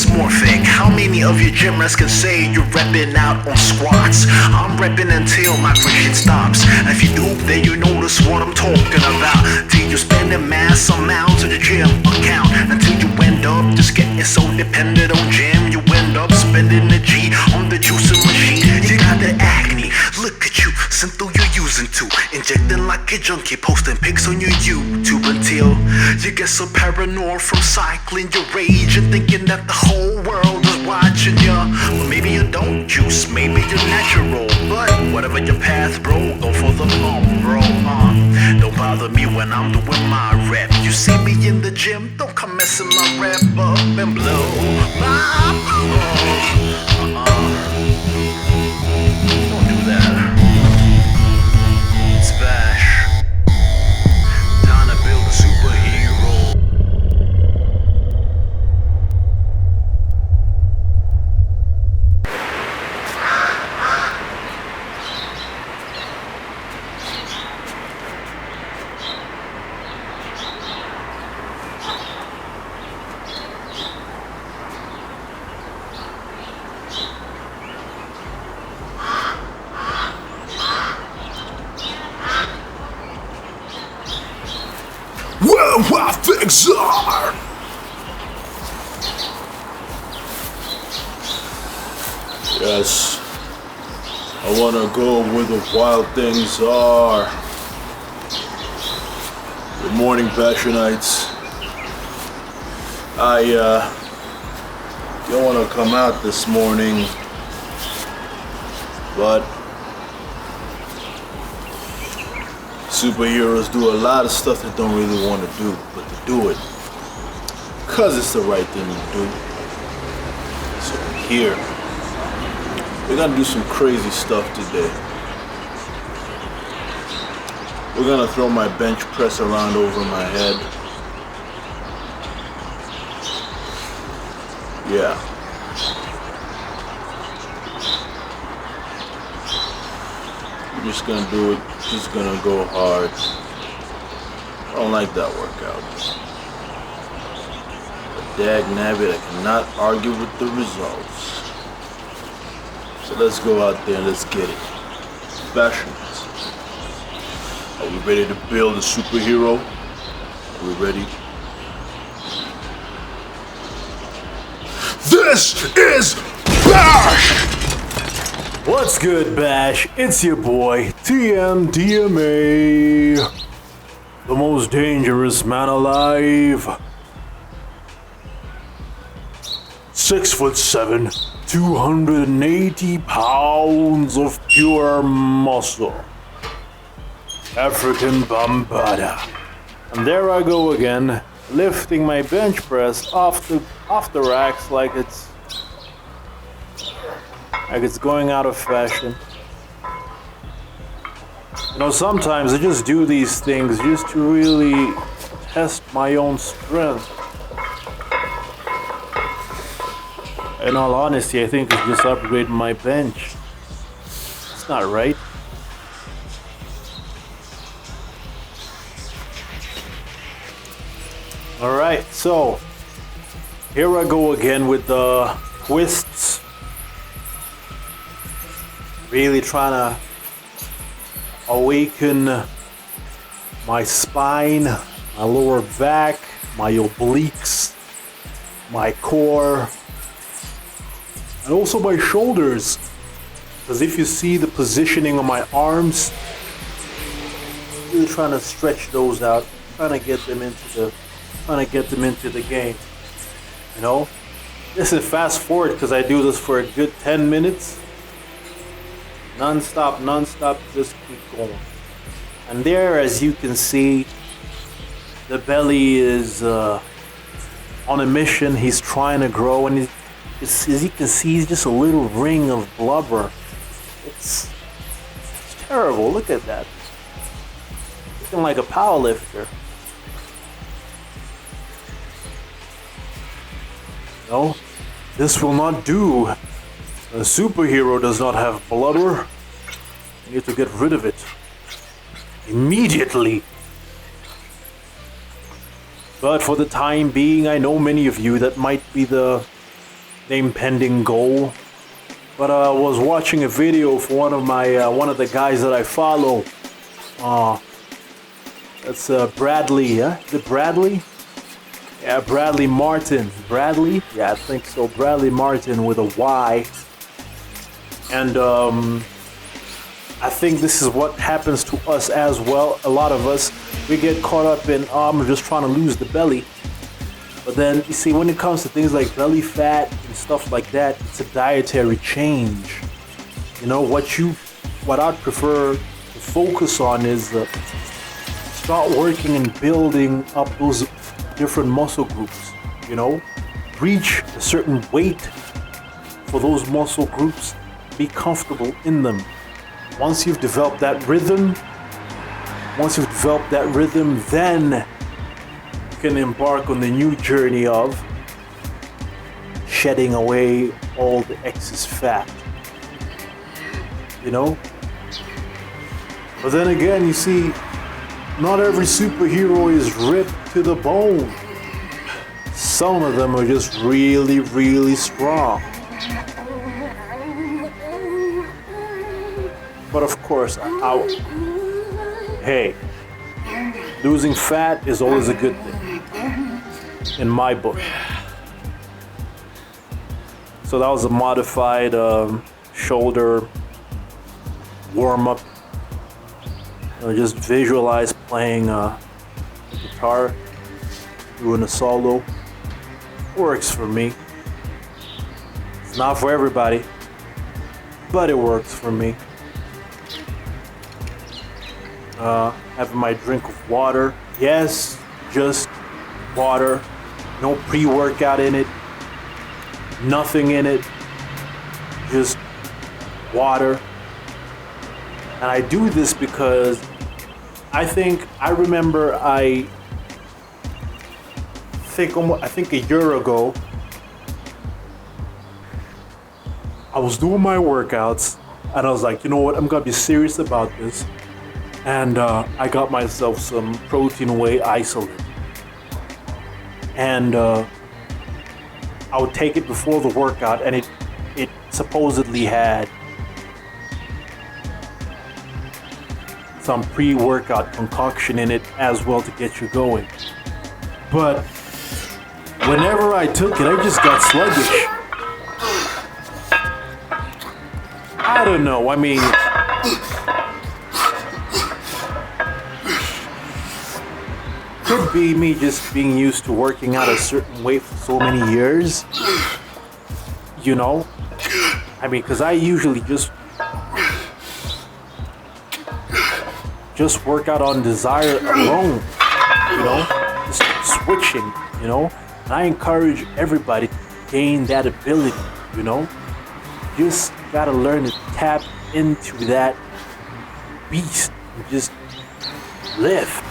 dysmorphic. How many of you gym rats can say you're repping out on squats? I'm repping until my shit stops. If you do, then you notice what I'm talking about. Till you spend a mass amount to the gym account, until you end up just getting so dependent on gym. You end up spending the G on the juicing machine. You got the acne, look at you, simple you're using to, injecting like a junkie, posting pics on your YouTube until you get so paranoid from cycling your rage and thinking that the whole world is watching you. Well, maybe you don't juice, maybe you're natural, but whatever your path, bro, go for the pump, bro. Don't bother me when I'm doing my rep. You see me in the gym, don't come messing my rep up and blow my don't do that. It's Bash. Time to build a superhero. Well, how things are! Yes, I wanna go where the wild things are. Good morning, Passionites. I don't wanna come out this morning, but superheroes do a lot of stuff they don't really want to do, but they do it because it's the right thing to do. So here, we're gonna do some crazy stuff today. We're gonna throw my bench press around over my head. Yeah. We're just gonna do it, just gonna go hard. I don't like that workout. But dag nabbit, I cannot argue with the results. So let's go out there and let's get it. Passions. Are we ready to build a superhero? Are we ready? This is Bash! What's good, Bash? It's your boy, TMDMA, the most dangerous man alive. 6'7", 280 pounds of pure muscle. African Bambada. And there I go again, lifting my bench press off the racks like it's going out of fashion. You know, sometimes I just do these things just to really test my own strength. In all honesty, I think it's just upgrading my bench. It's not right. Alright, so here I go again with the twists. Really trying to awaken my spine, my lower back, my obliques, my core, and also my shoulders. Because if you see the positioning of my arms, really trying to stretch those out, trying to get them into the game. You know, this is fast forward because I do this for a good 10 minutes. Non-stop, just keep going. And there, as you can see, the belly is on a mission. He's trying to grow, and as you can see, he's just a little ring of blubber. It's terrible. Look at that. Looking like a powerlifter. No, this will not do. A superhero does not have blubber. You need to get rid of it immediately. But for the time being, I know many of you that might be the the impending goal. But I was watching a video for one of the guys that I follow. That's Bradley, yeah? Is it Bradley? Yeah, Bradley Martin. Bradley? Yeah, I think so. Bradley Martin with a Y. And I think this is what happens to us as well. A lot of us, we get caught up in, I'm just trying to lose the belly. But then, you see, when it comes to things like belly fat and stuff like that, it's a dietary change. You know, what I'd prefer to focus on is start working and building up those different muscle groups, you know? Reach a certain weight for those muscle groups, be comfortable in them. Once you've developed that rhythm, then you can embark on the new journey of shedding away all the excess fat, you know? But then again, you see, not every superhero is ripped to the bone. Some of them are just really, really strong. But of course, hey, losing fat is always a good thing, in my book. So that was a modified shoulder warm-up. Just visualize playing guitar, doing a solo. Works for me. It's not for everybody, but it works for me. Having my drink of water. Yes, just water. No pre-workout in it. Nothing in it. Just water. And I do this because I think a year ago, I was doing my workouts and I was like, you know what, I'm gonna be serious about this. And I got myself some protein whey isolate. And I would take it before the workout, and it supposedly had some pre-workout concoction in it as well to get you going. But whenever I took it, I just got sluggish. I don't know, I mean, could be me just being used to working out a certain way for so many years, you know? I mean, because I usually just work out on desire alone, you know? Just switching, you know? And I encourage everybody to gain that ability, you know? Just gotta learn to tap into that beast and just lift.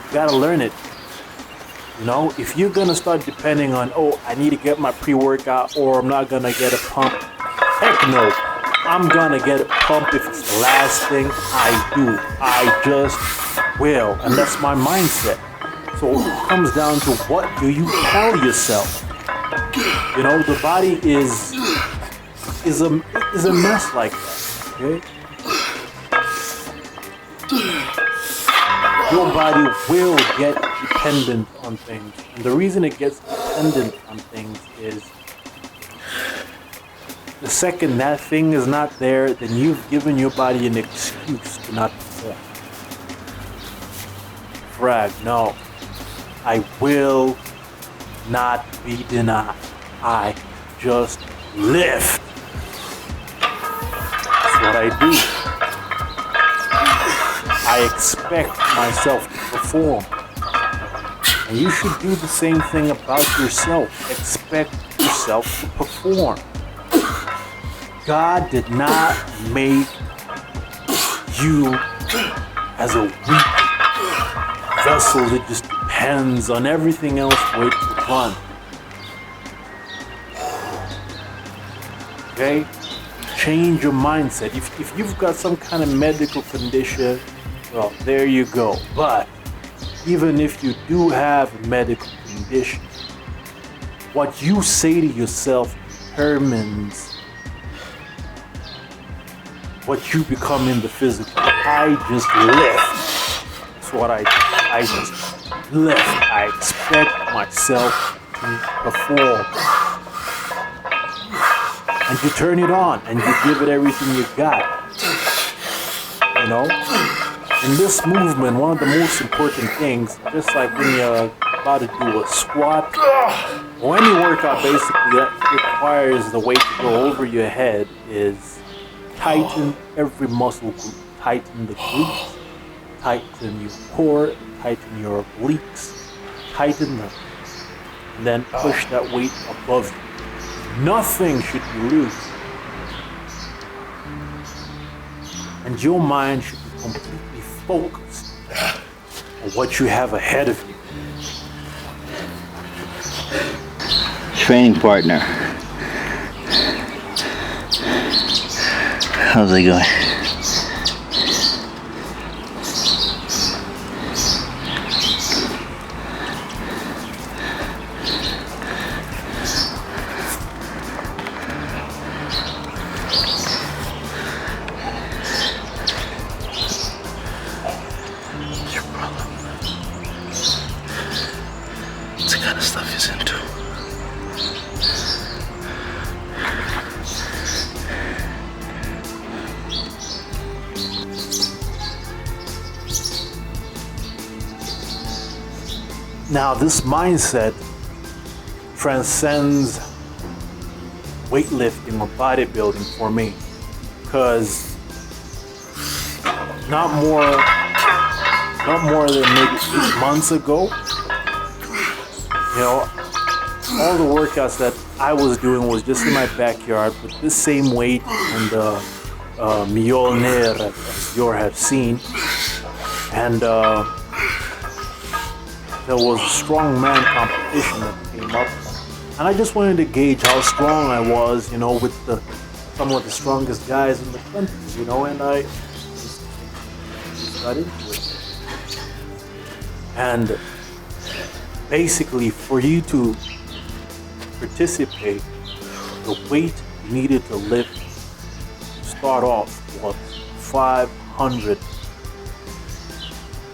You gotta learn it. You know, if you're gonna start depending on, oh, I need to get my pre-workout or I'm not gonna get a pump, heck no. I'm gonna get a pump if it's the last thing I do. I just will. And that's my mindset. So it comes down to, what do you tell yourself? You know, the body is a mess like that, okay? Your body will get dependent on things. And the reason it gets dependent on things is the second that thing is not there, then you've given your body an excuse to not perform. Frag, no. I will not be denied. I just lift. That's what I do. I expect myself to perform. And you should do the same thing about yourself. Expect yourself to perform. God did not make you as a weak vessel that just depends on everything else for it to run. Okay? Change your mindset. If you've got some kind of medical condition, well, there you go. But even if you do have a medical condition, what you say to yourself determines what you become in the physical. I just lift. That's what I do. I just lift. I expect myself to perform. And you turn it on and you give it everything you got. You know? In this movement, one of the most important things, just like when you're about to do a squat, or any workout basically that requires the weight to go over your head, is tighten every muscle group. Tighten the glutes, tighten your core, tighten your obliques, tighten them. And then push that weight above you. Nothing should be loose. And your mind should be completely focused on what you have ahead of you. Training partner. How's it going? What's your problem? What's the kind of stuff he's into? Now, this mindset transcends weightlifting or bodybuilding for me, because not more than maybe 8 months ago, you know, all the workouts that I was doing was just in my backyard with this same weight and Mjolnir, as you have seen, and there was a strongman competition that came up, and I just wanted to gauge how strong I was, you know, with some of the strongest guys in the country, you know, and I just got into it. And basically, for you to participate, the weight you needed to lift to start off was 500. I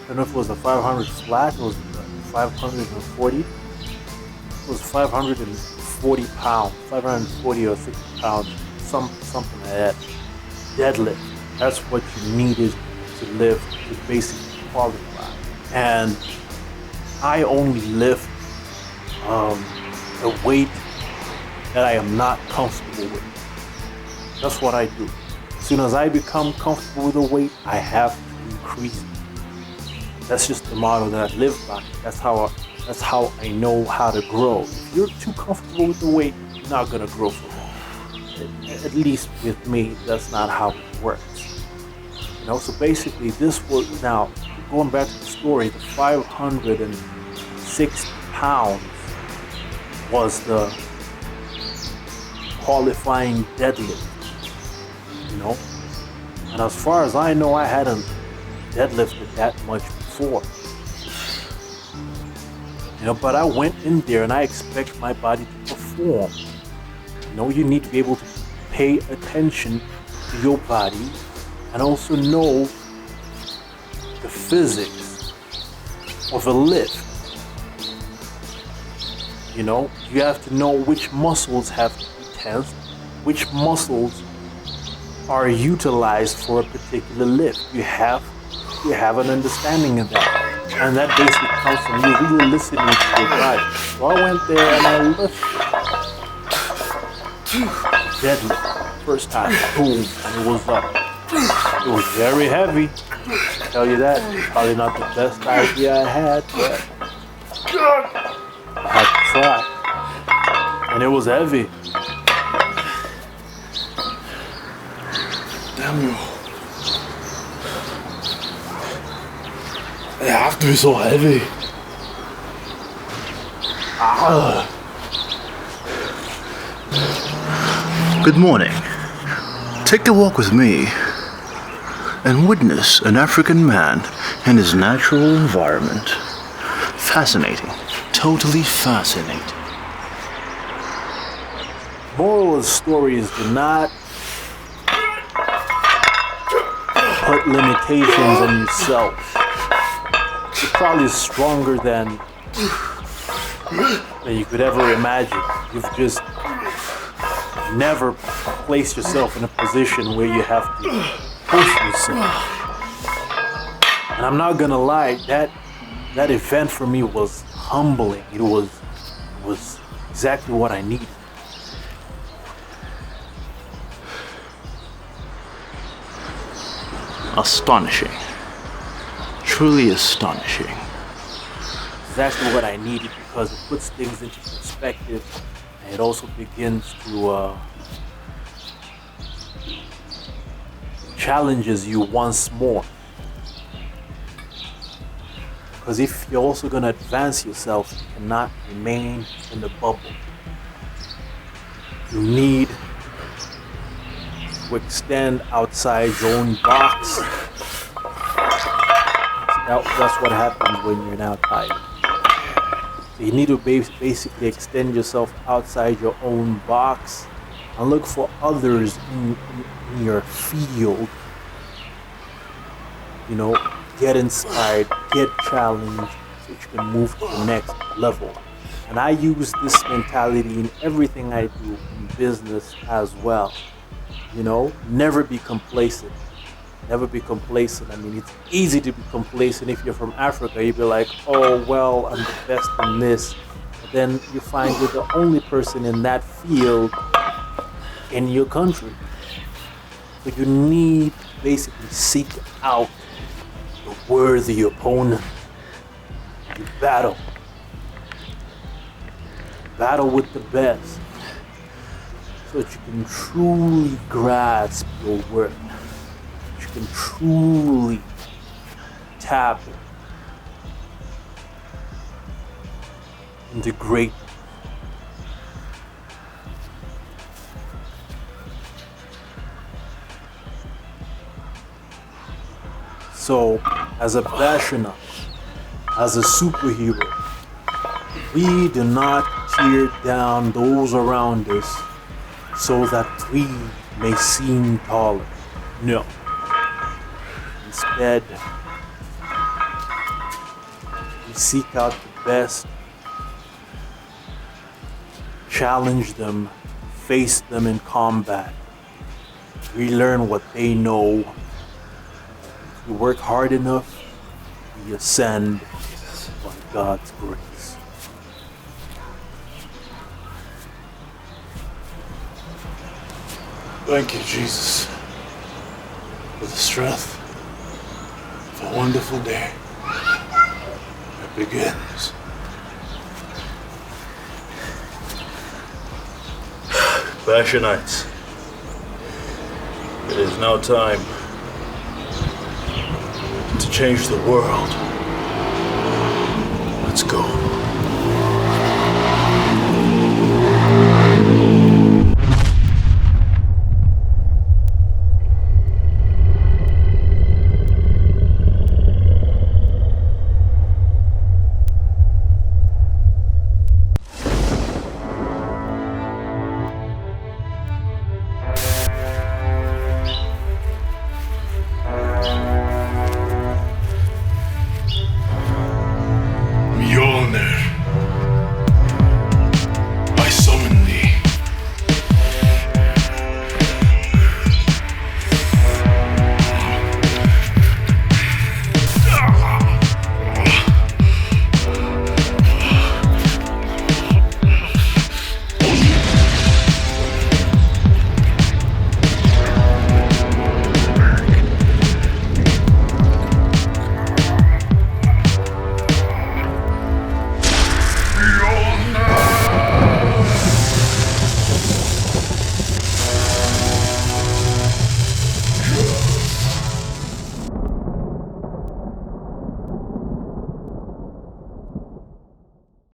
don't know if it was a 500 flat or 540. It was 540 pounds, 540 or 60 pounds, something like that. Deadlift. That's what you needed to lift to basically qualify. And I only lift a weight that I am not comfortable with. That's what I do. As soon as I become comfortable with the weight, I have to increase it. That's just the model that I live by. That's how I know how to grow. If you're too comfortable with the weight, you're not gonna grow for long. At least with me, that's not how it works. You know, so basically this was, now going back to the story, the 560 pounds was the qualifying deadlift. You know? And as far as I know, I hadn't deadlifted that much before. You know, but I went in there and I expect my body to perform. You know, you need to be able to pay attention to your body and also know the physics of a lift. You know, you have to know which muscles have to be tensed, which muscles are utilized for a particular lift. You have an understanding of that. And that basically comes from you really listening to your body. So I went there and I lifted. Deadlift. First time, boom, and it was up. It was very heavy. I'll tell you that. Probably not the best idea I had, but I had to try. And it was heavy. Damn you. They have to be so heavy. Good morning. Take a walk with me and witness an African man in his natural environment. Fascinating. Totally fascinating. Moral of the story is do not put limitations on yourself. You're probably stronger than you could ever imagine. You've just never placed yourself in a position where you have to push yourself. And I'm not gonna lie, that event for me was humbling. It was exactly what I needed. Astonishing. Truly astonishing. Exactly what I needed because it puts things into perspective and it also begins to challenges you once more. Because if you're also going to advance yourself, you cannot remain in the bubble. You need to extend outside your own box. That's what happens when you're now tired. So you need to basically extend yourself outside your own box and look for others in your field. You know, get inspired, get challenged, so you can move to the next level. And I use this mentality in everything I do in business as well. You know, never be complacent. Never be complacent. I mean, it's easy to be complacent if you're from Africa. You'd be like, oh, well, I'm the best in this. But then you find you're the only person in that field in your country. So you need to basically seek out a worthy opponent. You battle. Battle with the best. So that you can truly grasp your worth. You can truly tap into great. So, as a Bashana, as a superhero, we do not tear down those around us so that we may seem taller. No. Instead, we seek out the best, challenge them, face them in combat. We learn what they know. If we work hard enough, we ascend by God's grace. Thank you, Jesus, for the strength of a wonderful day that begins. Bashanites, it is now time to change the world. Let's go.